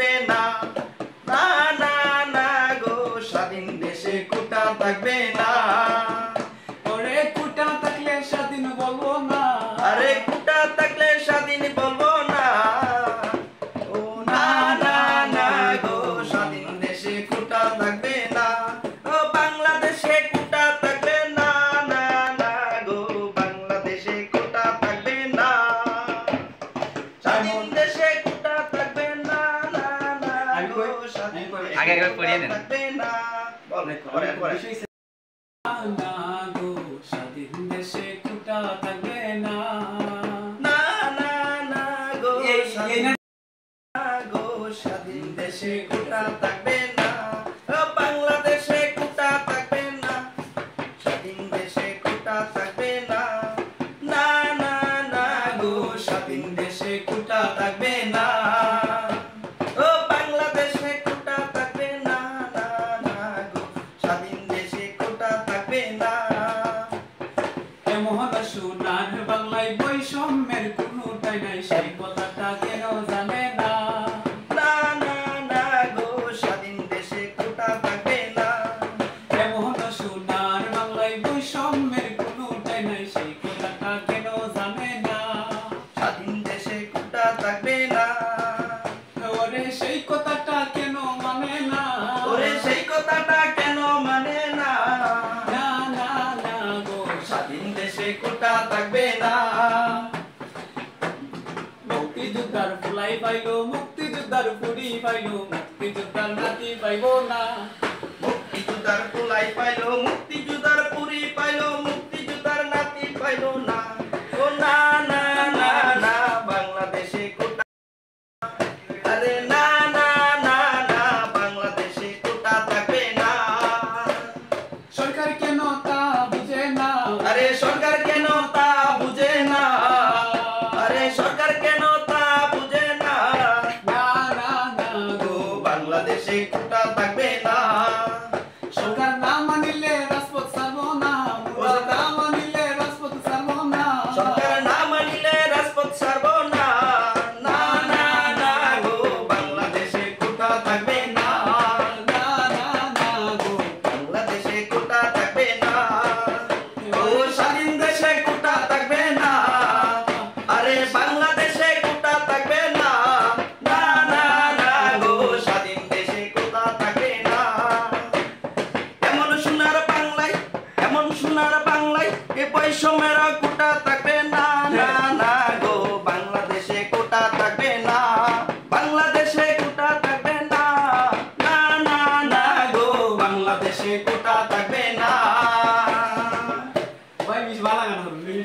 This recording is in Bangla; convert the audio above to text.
থাকবে না, না না না গো স্বাধীন দেশে কোটা থাকবে না। ওরে কোটা থাকলে স্বাধীন বলবো না, আরে কোটা থাকলে স্বাধীন বলবো না, ও না না না গো স্বাধীন দেশে কোটা থাকবে না, ও বাংলাদেশে কোটা থাকবে না, না না গো বাংলাদেশে কোটা থাকবে না, স্বাধীন দেশে কোটা থাকবে না, না না গো স্বাধীন দেশে আগে একবার পড়িয়ে নেন। থাকবে না। বল পরে পরে না গো স্বাধীন দেশে কোটা থাকবে না, না না না গো এই স্বাধীন গো স্বাধীন দেশে কোটা থাকবে না, ও বাংলাদেশে কোটা থাকবে না, স্বাধীন দেশে কোটা থাকবে না, না না না গো স্বাধীন দেশে কোটা থাকবে না, ও বাংলাদেশে কোটা থাকবে না, না না গো স্বাধীন দেশে কোটা থাকবে না। এমন সোনার বাংলায় বৈষম্যের কোনোটাই নাই, সেই কথাটা কেন জানে না, না না না গো স্বাধীন দেশে কোটা থাকবে না, এমন সোনার বাংলায় বৈষম্যের কোনোটাই নাই, সেই কথাটা কেন জানে না, স্বাধীন দেশে কোটা থাকবে না, ওরে সেই কথাটা কেন মানে না, ওরে সেই কথাটা কেন মানে না, না না না গো স্বাধীন দেশে কোটা থাকবে না, মুক্তিযোদ্ধার ফুলাই পাইলো, মুক্তিযোদ্ধার ফুরি পাইলো, মুক্তিযোদ্ধার নাতি পাইবো না, মুক্তিযোদ্ধার কুলাই পাইলো, মুক্তিযোদ্ধার পুরি পাইলো, মুক্তিযোদ্ধার নাতি পাইলো না, ও না না না না বাংলাদেশে কোটা, আরে না না না না বাংলাদেশে কোটা থাকবে না, সরকার কেন তা বুঝে না, আরে সরকার কেন তা বুঝে না, আরে সরকার কেন তা বুঝে না, না না না তো গো বাংলাদেশে কোটা থাকবে না, সরকার না মানিলে রাজপথ ছাড়বো না, মোরা না মানিলে রাজপথ ছাড়বো না, সরকার না মানিলে রাজপথ ছাড়বো না, না না না গো বাংলাদেশে কোটা থাকবে না, না না না গো বাংলাদেশে কোটা থাকবে না, ও স্বাধীন দেশে কোটা থাকবে না, আরে বাংলাদেশে কোটা থাকবে না, না না না গো স্বাধীন দেশে কোটা থাকবে না, এমন সোনার বাংলায়, এমন সোনার বাংলায় এ বৈষম্যের কোটা থাকবে না, না না গো বাংলাদেশে কোটা থাকবে না, বাংলাদেশে কোটা থাকবে না, না না না গো বাংলাদেশে কোটা থাকবে না। ভাই মিশ ভালো গান